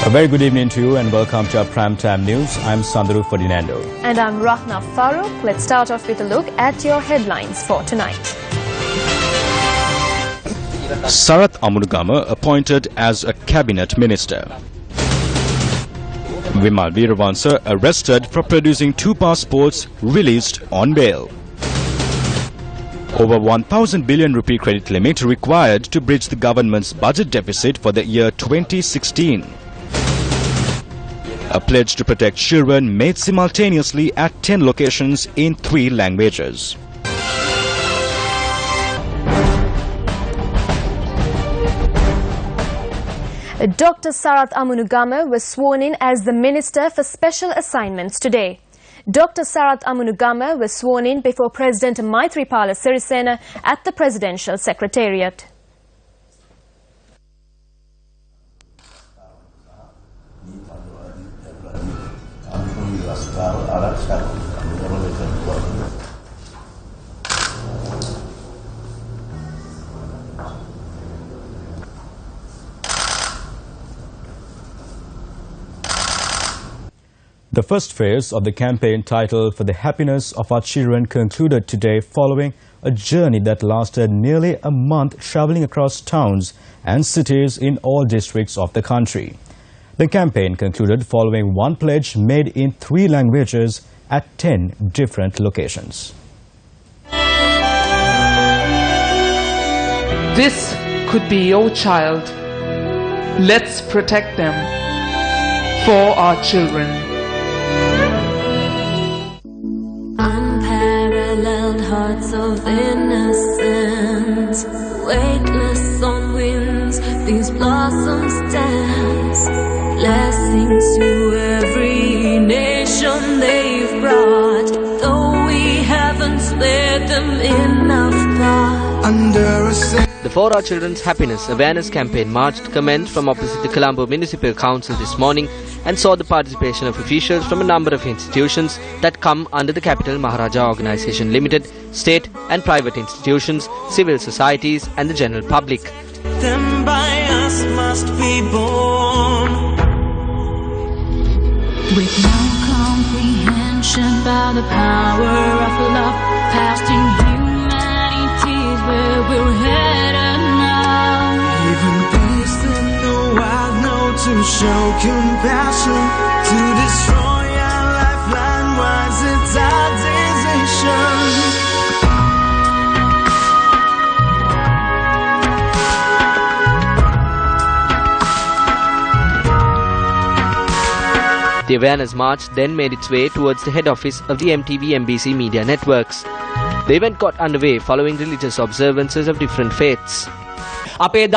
A very good evening to you and welcome to our primetime news. I'm Sandru Ferdinando. And I'm Rahna Farouk. Let's start off with a look at your headlines for tonight. Sarath Amunugama appointed as a cabinet minister. Vimal Weerawansa arrested for producing 2 passports released on bail. Over 1,000 billion rupee credit limit required to bridge the government's budget deficit for the year 2016. A pledge to protect children made simultaneously at 10 locations in 3 languages. Dr. Sarath Amunugama was sworn in as the Minister for Special Assignments today. Dr. Sarath Amunugama was sworn in before President Maithripala Sirisena at the Presidential Secretariat. The first phase of the campaign titled For the Happiness of Our Children concluded today following a journey that lasted nearly a month traveling across towns and cities in all districts of the country. The campaign concluded following one pledge made in 3 languages at 10 different locations. This could be your child. Let's protect them for our children. Unparalleled hearts of innocence, weightless on winds, these blossoms dance. Blessings to every nation they've brought, though we haven't spared them enough thought. The For Our Children's Happiness Awareness Campaign march commenced from opposite the Colombo Municipal Council this morning and saw the participation of officials from a number of institutions that come under the Capital Maharaja Organisation Limited, state and private institutions, civil societies and the general public. Them by us must be born. With no comprehension about the power of love, past humanity's where we're headed now. Even those that know I know to show compassion, to destroy our lifeline was its our decision. The awareness march then made its way towards the head office of the MTV MBC media networks. The event got underway following religious observances of different faiths. Today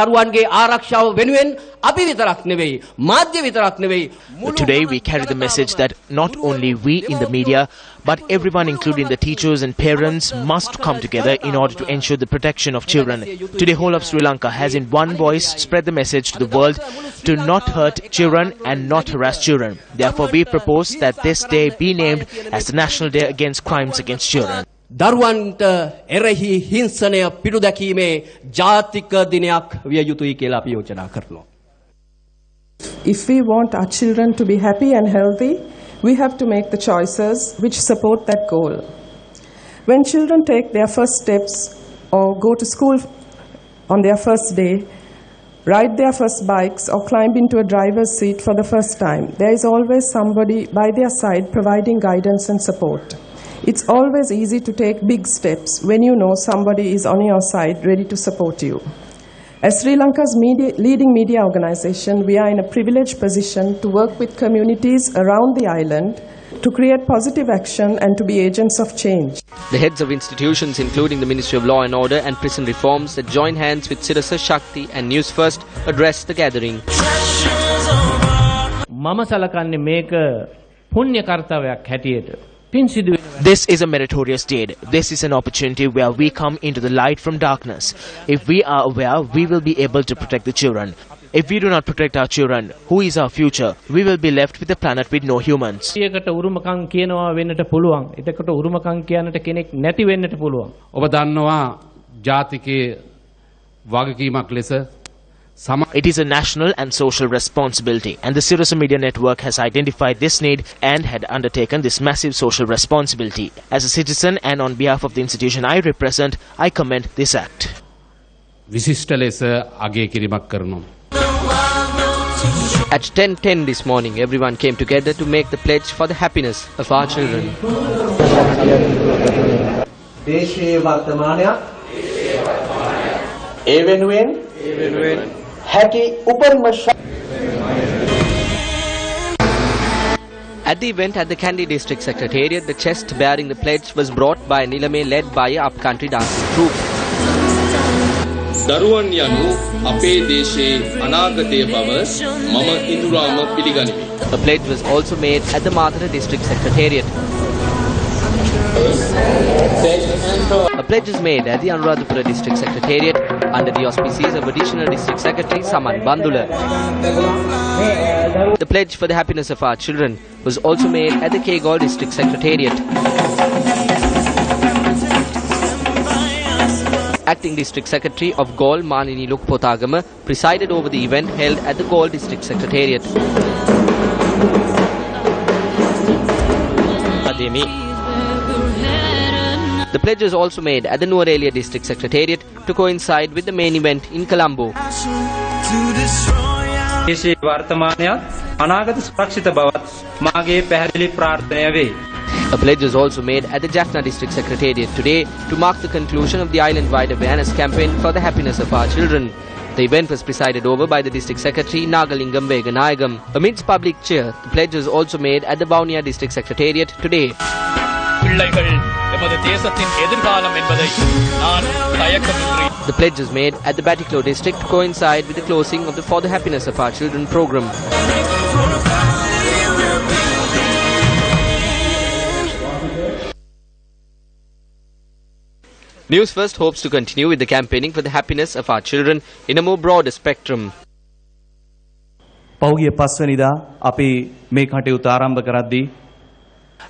we carry the message that not only we in the media, but everyone including the teachers and parents must come together in order to ensure the protection of children. Today whole of Sri Lanka has in one voice spread the message to the world to not hurt children and not harass children. Therefore we propose that this day be named as the National Day Against Crimes Against Children. දරුවන්ට එරෙහි හිංසනය පිටු දැකීමේ ජාතික දිනයක් විය යුතුයි කියලා අපි යෝජනා කරනවා. If we want our children to be happy and healthy, we have to make the choices which support that goal. When children take their first steps or go to school on their first day, ride their first bikes or climb into a driver's seat for the first time, there is always somebody by their side providing guidance and support. It's always easy to take big steps when you know somebody is on your side ready to support you. As Sri Lanka's leading media organisation, we are in a privileged position to work with communities around the island to create positive action and to be agents of change. The heads of institutions including the Ministry of Law and Order and Prison Reforms that join hands with Sirasa Shakti and Newsfirst addressed the gathering. මම සලකන්නේ මේක පුණ්‍ය කර්තවයක් හැටියට. This is a meritorious deed. This is an opportunity where we come into the light from darkness. If we are aware, we will be able to protect the children. If we do not protect our children, who is our future? We will be left with a planet with no humans. ඒකට උරුමකම් කියනවා වෙන්නට පුළුවන්. එතකොට උරුමකම් කියන්නට කෙනෙක් නැති වෙන්නට පුළුවන්. ඔබ දන්නවා ජාතිකයේ වගකීමක් ලෙස It is a national and social responsibility, and the Sirasa Media Network has identified this need and had undertaken this massive social responsibility. As a citizen and on behalf of the institution I represent, I commend this act. At 10:10 this morning, everyone came together to make the pledge for the happiness of our children. At the event at the Kandy District Secretariat, the chest bearing the pledge was brought by Nilame led by an upcountry dancing troupe. දරුවන් යනු අපේ දේශයේ අනාගතය බව මම ඉඳුරාම පිළිගනිමි. A pledge was also made at the Madhara District Secretariat. A pledge is made at the Anuradhapura District Secretariat under the auspices of Additional District Secretary Saman Bandula. The pledge for the happiness of our children was also made at the Kegol District Secretariat. Acting District Secretary of Gaul, Malini Lukpothagama, presided over the event held at the Gaul District Secretariat. The pledge was also made at the Nuwara District Secretariat to coincide with the main event in Colombo. A pledge was also made at the Jaffna District Secretariat today to mark the conclusion of the island-wide awareness campaign for the happiness of our children. The event was presided over by the District Secretary Nagalingam Veganayagam. Amidst public cheer, the pledge was also made at the Vavuniya District Secretariat today. The pledge was made at the Batiklo District to coincide with the closing of the For the Happiness of Our Children program. News First hopes to continue with the campaigning for the happiness of our children in a more broader spectrum.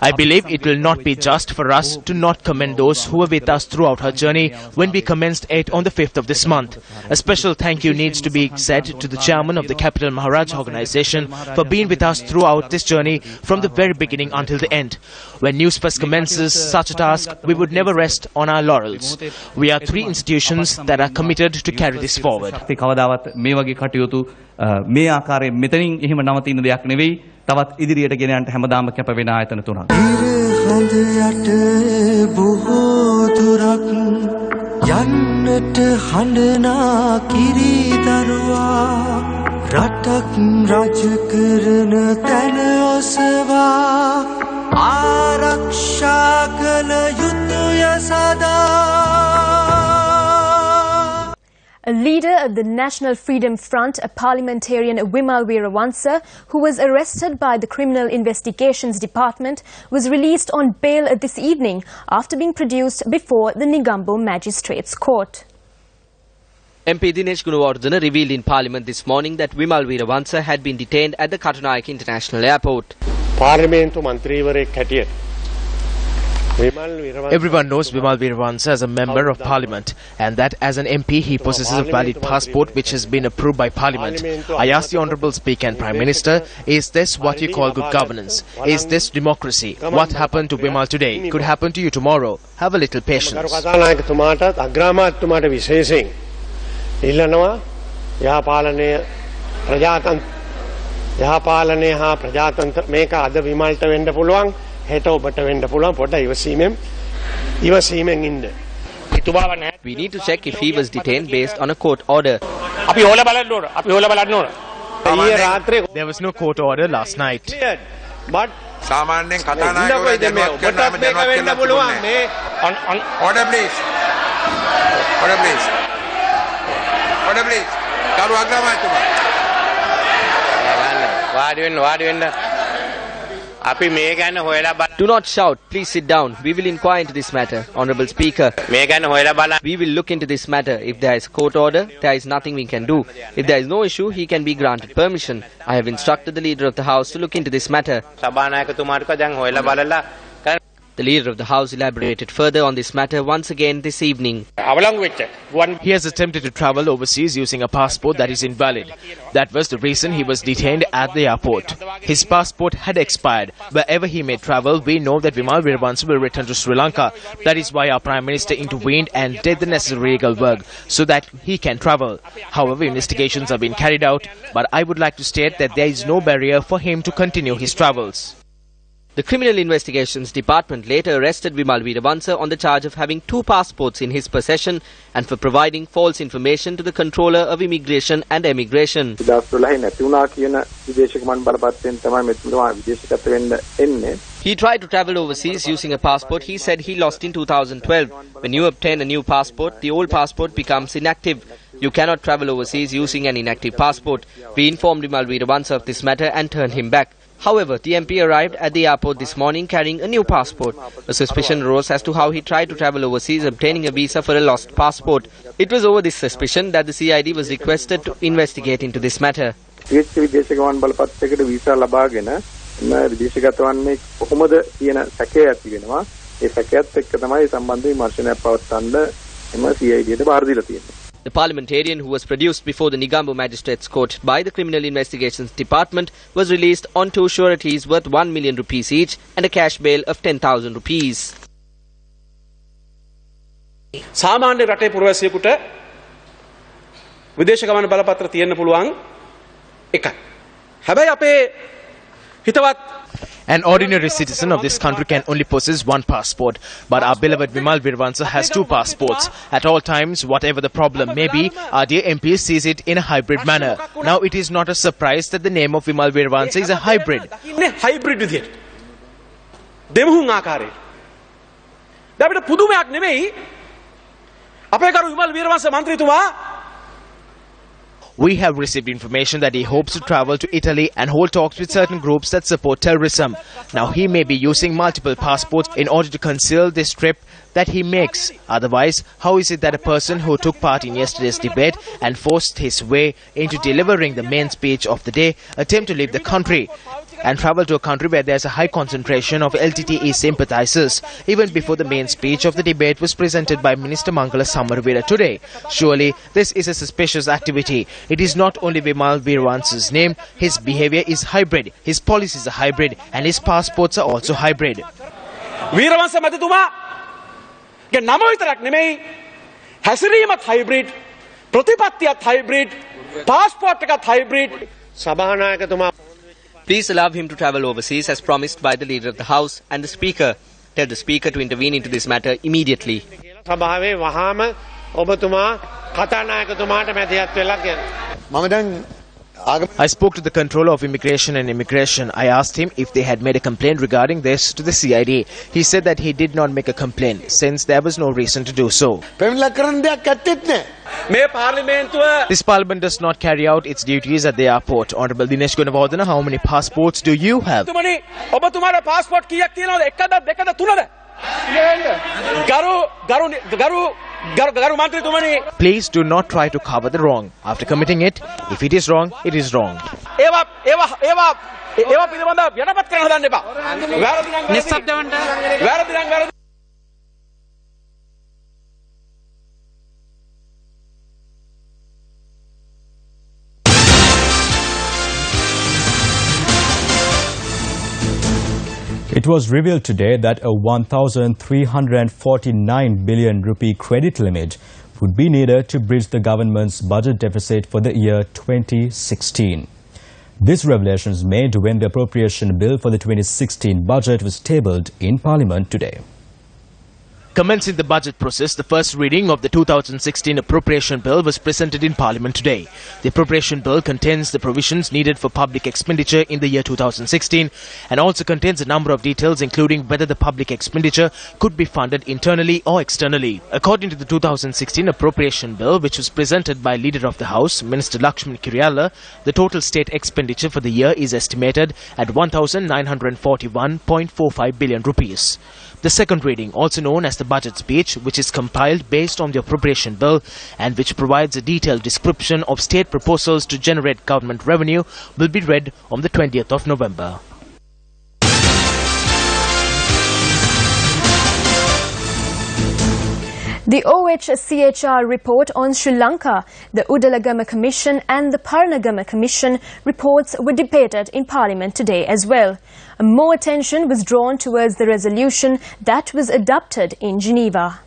I believe it will not be just for us to not commend those who were with us throughout her journey when we commenced it on the 5th of this month. A special thank you needs to be said to the chairman of the Capital Maharaj organization for being with us throughout this journey from the very beginning until the end. When Newsfirst commences such a task, we would never rest on our laurels. We are 3 institutions that are committed to carry this forward. තවත් ඉදිරියට ගෙන යන්න හැමදාම කැප වෙන ආයතන තුනක්. හඳ යට බොහෝ දුරක් යන්නට හඬනා කිරි දරුවා රටක් රජ කරන තැන ඔසවා ආරක්ෂා කළ යුතුය සදා. A leader of the National Freedom Front, a parliamentarian Vimal Weerawansa, who was arrested by the Criminal Investigations Department, was released on bail this evening after being produced before the Negombo Magistrates Court. MP Dinesh Gunawardena revealed in Parliament this morning that Vimal Weerawansa had been detained at the Katunayake International Airport. Everyone knows Vimal Weerawansa as a member of Parliament, and that as an MP he possesses a valid passport which has been approved by Parliament. I ask the Honourable Speaker and Prime Minister, is this what you call good governance? Is this democracy? What happened to Vimal today could happen to you tomorrow. Have a little patience. We need to check if he was detained based on a court order. There was no court order last night. But order please. Order please. Order please. Do not shout. Please sit down. We will inquire into this matter. Honourable Speaker, we will look into this matter. If there is court order, there is nothing we can do. If there is no issue, he can be granted permission. I have instructed the Leader of the House to look into this matter. The The Leader of the House elaborated further on this matter once again this evening. He has attempted to travel overseas using a passport that is invalid. That was the reason he was detained at the airport. His passport had expired. Wherever he may travel, we know that Vimal Weerawansa will return to Sri Lanka. That is why our Prime Minister intervened and did the necessary legal work so that he can travel. However, investigations have been carried out, but I would like to state that there is no barrier for him to continue his travels. The Criminal Investigations Department later arrested Vimal Weerawansa on the charge of having 2 passports in his possession and for providing false information to the Controller of Immigration and Emigration. He tried to travel overseas using a passport he said he lost in 2012. When you obtain a new passport, the old passport becomes inactive. You cannot travel overseas using an inactive passport. We informed Vimal Weerawansa of this matter and turned him back. However, the MP arrived at the airport this morning carrying a new passport. A suspicion arose as to how he tried to travel overseas obtaining a visa for a lost passport. It was over this suspicion that the CID was requested to investigate into this matter. The parliamentarian, who was produced before the Negombo Magistrates Court by the Criminal Investigations Department, was released on 2 sureties worth 1 million rupees each and a cash bail of 10,000 rupees. සාමාන්‍ය රටේ පුරවැසියෙකුට විදේශ ගමන බලපත්‍ර තියෙන්න පුළුවන් එකයි. හැබැයි අපේ හිතවත් An ordinary citizen of this country can only possess 1 passport, but our beloved Vimal Weerawansa has 2 passports. At all times, whatever the problem may be, our dear MP sees it in a hybrid manner. Now it is not a surprise that the name of Vimal Weerawansa is a hybrid. Hybrid විදියට. දෙමුහුන් ආකාරයට. දැන් අපිට පුදුමයක් නෙමෙයි. අපේ කරු Wimal Weerawansa මන්ත්‍රීතුමා We have received information that he hopes to travel to Italy and hold talks with certain groups that support terrorism. Now he may be using multiple passports in order to conceal this trip that he makes. Otherwise, how is it that a person who took part in yesterday's debate and forced his way into delivering the main speech of the day attempt to leave the country and travel to a country where there's a high concentration of LTTE sympathizers even before the main speech of the debate was presented by Minister Mangala Samaraweera today? Surely this is a suspicious activity. It is not only Vimal Weerawansa's name, his behavior is hybrid, his policies are hybrid and his passports are also hybrid. Weerawansa මැතිතුමාගේ නම විතරක් නෙමෙයි හැසිරීමත් hybrid ප්‍රතිපත්තියත් hybrid passport එකත් hybrid සභානායකතුමා. Please allow him to travel overseas as promised by the Leader of the House and the Speaker. Tell the Speaker to intervene into this matter immediately. සභාවේ වහාම ඔබතුමා කතානායකතුමාට මැදිහත් වෙලා කියන. මම දැන් I spoke to the Controller of Immigration and Emigration. I asked him if they had made a complaint regarding this to the CID. He said that he did not make a complaint since there was no reason to do so. This parliament does not carry out its duties at the airport. Honorable Dinesh Gunawardena, how many passports do you have? Please do not try to cover the wrong. After committing it, if it is wrong, it is wrong. It was revealed today that a 1,349 billion rupee credit limit would be needed to bridge the government's budget deficit for the year 2016. This revelation was made when the appropriation bill for the 2016 budget was tabled in Parliament today. Commencing the budget process, the first reading of the 2016 appropriation bill was presented in Parliament today. The appropriation bill contains the provisions needed for public expenditure in the year 2016 and also contains a number of details including whether the public expenditure could be funded internally or externally. According to the 2016 appropriation bill, which was presented by Leader of the House, Minister Lakshman Kiriyalla, the total state expenditure for the year is estimated at 1,941.45 billion rupees. The second reading, also known as the budget speech, which is compiled based on the appropriation bill and which provides a detailed description of state proposals to generate government revenue, will be read on the 20th of November. The OHCHR report on Sri Lanka, the Udalagama Commission and the Paranagama Commission reports were debated in Parliament today as well. More attention was drawn towards the resolution that was adopted in Geneva.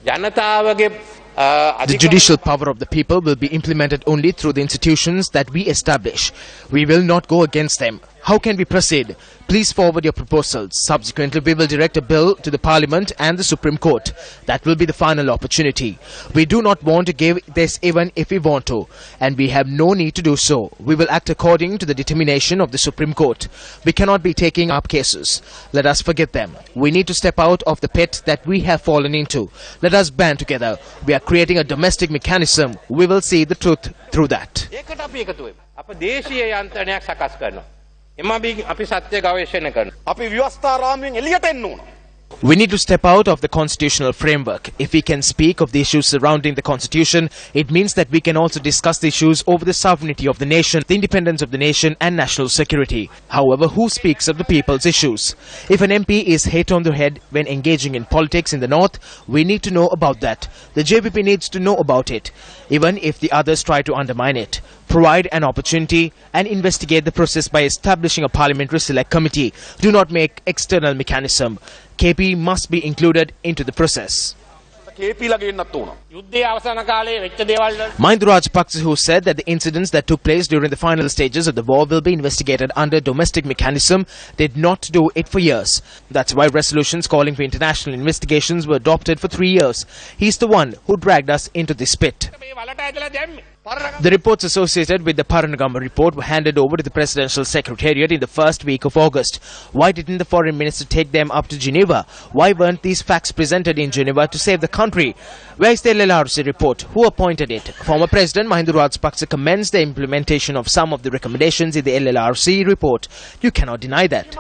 The judicial power of the people will be implemented only through the institutions that we establish. We will not go against them. How can we proceed? Please forward your proposals. Subsequently, we will direct a bill to the Parliament and the Supreme Court. That will be the final opportunity. We do not want to give this even if we want to, and we have no need to do so. We will act according to the determination of the Supreme Court. We cannot be taking up cases. Let us forget them. We need to step out of the pit that we have fallen into. Let us band together. We are creating a domestic mechanism. We will see the truth through that. We need to step out of the constitutional framework. If we can speak of the issues surrounding the constitution, it means that we can also discuss the issues over the sovereignty of the nation, the independence of the nation and national security. However, who speaks of the people's issues? If an MP is hit on the head when engaging in politics in the north, we need to know about that. The JVP needs to know about it, even if the others try to undermine it. Provide an opportunity and investigate the process by establishing a parliamentary select committee. Do not make external mechanism. KP must be included into the process. Mahinda Rajapaksa, who said that the incidents that took place during the final stages of the war will be investigated under domestic mechanism, did not do it for years. That's why resolutions calling for international investigations were adopted for 3 years. He's the one who dragged us into this pit. The reports associated with the Paranagama report were handed over to the Presidential Secretariat in the first week of August. Why didn't the Foreign Minister take them up to Geneva? Why weren't these facts presented in Geneva to save the country? Where is the LLRC report? Who appointed it? Former President Mahinda Rajapaksa commends the implementation of some of the recommendations in the LLRC report. You cannot deny that.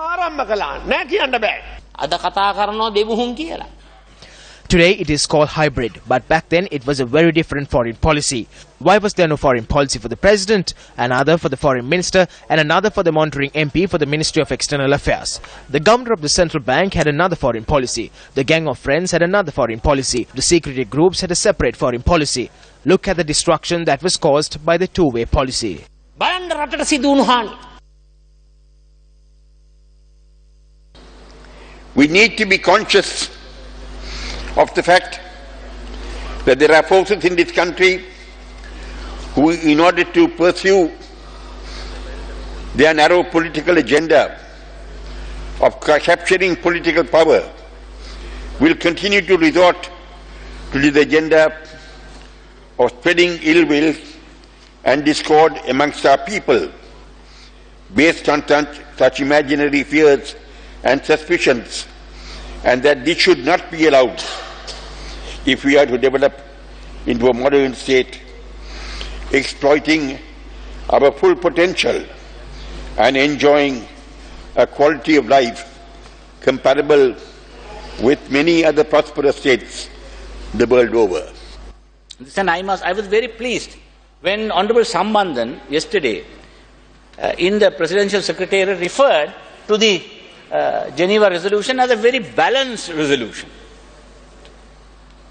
Today it is called hybrid, but back then it was a very different foreign policy. Why was there no foreign policy for the President, another for the Foreign Minister and another for the monitoring MP for the Ministry of External Affairs? The Governor of the Central Bank had another foreign policy. The Gang of Friends had another foreign policy. The secretive groups had a separate foreign policy. Look at the destruction that was caused by the two-way policy. We need to be conscious of the fact that there are forces in this country who, in order to pursue their narrow political agenda of capturing political power, will continue to resort to the agenda of spreading ill will and discord amongst our people based on such imaginary fears and suspicions, and that this should not be allowed if we are to develop into a modern state, exploiting our full potential and enjoying a quality of life comparable with many other prosperous states the world over. And I was very pleased when Honorable Sambandhan yesterday in the Presidential Secretariat referred to the Geneva resolution as a very balanced resolution.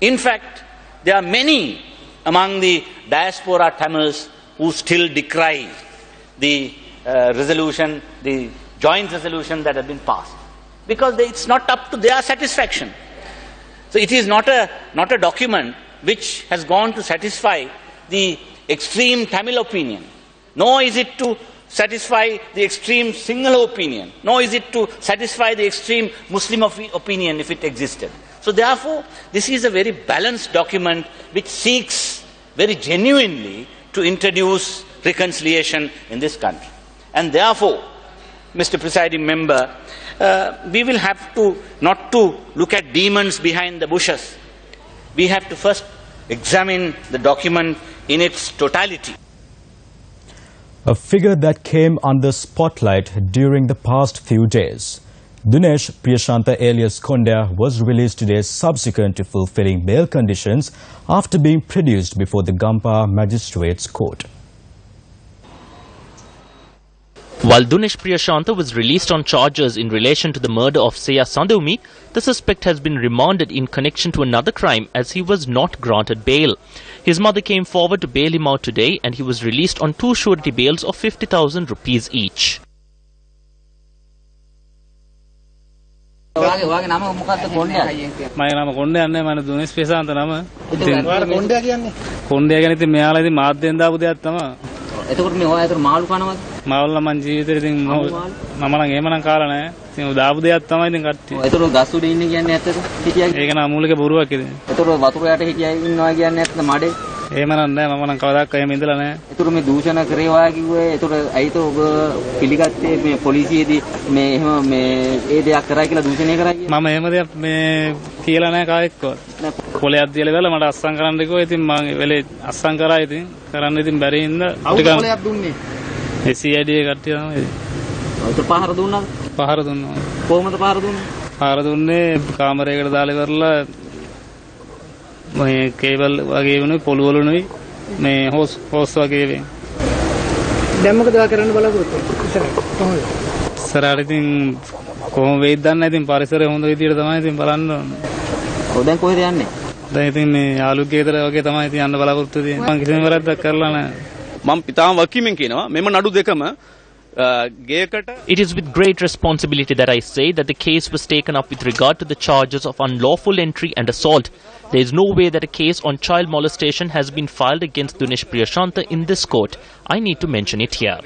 In fact, there are many among the diaspora Tamils who still decry the resolution, the joint resolution that has been passed, because it's not up to their satisfaction. So it is not a document which has gone to satisfy the extreme Tamil opinion, nor is it to satisfy the extreme Sinhala opinion, nor is it to satisfy the extreme Muslim opinion if it existed. So therefore, this is a very balanced document which seeks very genuinely to introduce reconciliation in this country. And therefore, Mr. Presiding Member, we will have to not to look at demons behind the bushes. We have to first examine the document in its totality. A figure that came under spotlight during the past few days. Dinesh Priyashanta alias Kondya was released today subsequent to fulfilling bail conditions after being produced before the Gampa Magistrates Court. While Dinesh Priyashanta was released on charges in relation to the murder of Seya Sandumi, the suspect has been remanded in connection to another crime as he was not granted bail. His mother came forward to bail him out today and he was released on 2 surety bails of 50,000 rupees each. මගේ නම මොකක්ද කොණ්ඩයා මගේ නම කොණ්ඩයා නේ මම දුනේෂ් ප්‍රසාන්ත නම ඉතින් ඔයාලා කොණ්ඩයා කියන්නේ කොණ්ඩයා කියන්නේ ඉතින් මෙයාලා ඉතින් මාධ්‍යෙන් දාපු දෙයක් තමයි එතකොට මේ ඔයා ඒතර මාළු කනවද මාළු නම් මං ජීවිතේ ඉතින් මම නම් එහෙම නම් කාලා නැහැ ඉතින් දාපු දෙයක් තමයි ඉතින් කට්ටිය ඒතර ගස් උඩ ඉන්නේ කියන්නේ ඇත්තද හිටියා ඒක නම් මූලික බොරුවක් ඉතින් ඒතර වතුර යට හිටියා ඉන්නවා කියන්නේ ඇත්තද මඩේ එහෙම නම් නැහැ මම නම් කවදාවත් එහෙම ඉඳලා නැහැ ඒතර මේ දූෂණ කරේවා කිව්වේ ඒතර අයිත ඔබ පිළිගත්තේ මේ පොලිසියේදී මේ එහෙම මේ ඒ දෙයක් කරා කියලා දූෂණය කරා කියන්නේ මම එහෙම දෙයක් මේ කියලා නැහැ කායෙක්වත් කොලයක් දීලා ගාලා මට අස්සම් කරන්න කිව්වා ඉතින් මම වෙලේ අස්සම් කරා ඉතින් කරන්න ඉතින් බැරි හින්දා ටිකක් කොලයක් දුන්නේ ඒ CID කට්ටිය තමයි ඒතර පහර දුන්නාද පහර දුන්නා කොහොමද පහර දුන්නේ පහර දුන්නේ කාමරයකට දාලා කරලා මේ කේබල් වගේ වුණේ පොළු වලුණුයි මේ හොස් වගේ වේ දැන් මොකද කරන්න බලාපොරොත්තු කොහොමද ඉස්සරහට ඉතින් කොහොම වෙයිද දන්නේ ඉතින් පරිසරය හොඳ විදියට තමයි ඉතින් බලන්න ඕනේ ඔව් දැන් කොහෙද යන්නේ දැන් ඉතින් මේ යාළුවගේ ගෙදර වගේ තමයි ඉතින් යන්න බලාපොරොත්තු වෙන්නේ මම කිසිම වැරද්දක් කරලා නැහැ මම පිතාම වකීමෙන් කියනවා මෙම නඩු දෙකම It is with great responsibility that I say that the case was taken up with regard to the charges of unlawful entry and assault. There is no way that a case on child molestation has been filed against Dinesh Priyashanta in this court. I need to mention it here.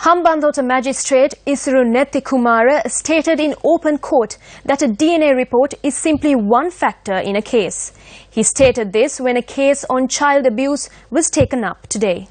Hambantota Magistrate Isuru Nethi Kumara stated in open court that a DNA report is simply one factor in a case. He stated this when a case on child abuse was taken up today.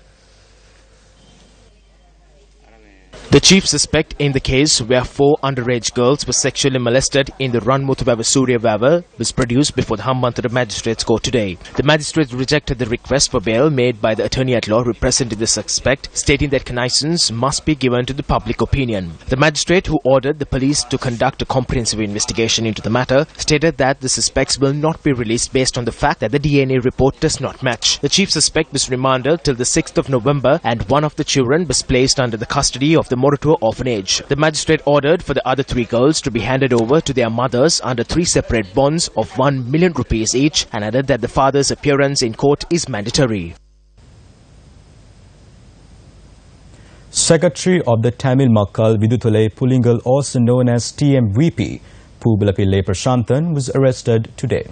The chief suspect in the case where 4 underage girls were sexually molested in the Ranmuthuvava Surya Vava was produced before the Hambantota Magistrates Court today. The magistrate rejected the request for bail made by the attorney at law representing the suspect, stating that cognisance must be given to the public opinion. The magistrate, who ordered the police to conduct a comprehensive investigation into the matter, stated that the suspects will not be released based on the fact that the DNA report does not match. The chief suspect was remanded till the 6th of November and one of the children was placed under the custody of the Moratua orphanage. The magistrate ordered for the other 3 girls to be handed over to their mothers under 3 separate bonds of 1 million rupees each and added that the father's appearance in court is mandatory. Secretary of the Tamil Makkal Viduthalai Pulingal, also known as TMVP, Poobalapillai Prashantan, was arrested today.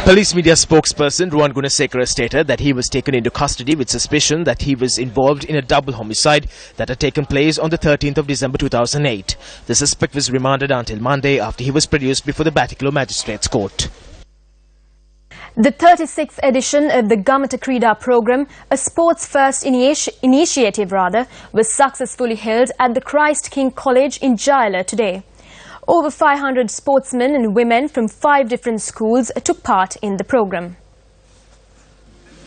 Police media spokesperson Ruwan Gunasekara stated that he was taken into custody with suspicion that he was involved in a double homicide that had taken place on the 13th of December 2008. The suspect was remanded until Monday after he was produced before the Batticaloa Magistrates Court. The 36th edition of the Gamata Krida program, a sports-first initiative was successfully held at the Christ King College in Jaila today. Over 500 sportsmen and women from 5 different schools took part in the program.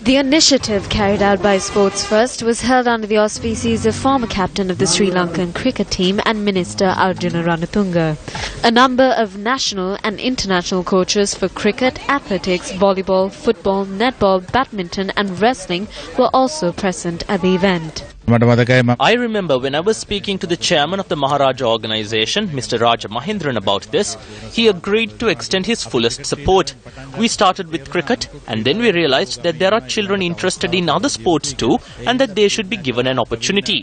The initiative carried out by Sports First was held under the auspices of former captain of the Sri Lankan cricket team and Minister Arjuna Ranatunga. A number of national and international coaches for cricket, athletics, volleyball, football, netball, badminton and wrestling were also present at the event. I remember when I was speaking to the chairman of the Maharaja organization, Mr. Raja Mahindran, about this, he agreed to extend his fullest support. We started with cricket and then we realized that there are children interested in other sports too and that they should be given an opportunity.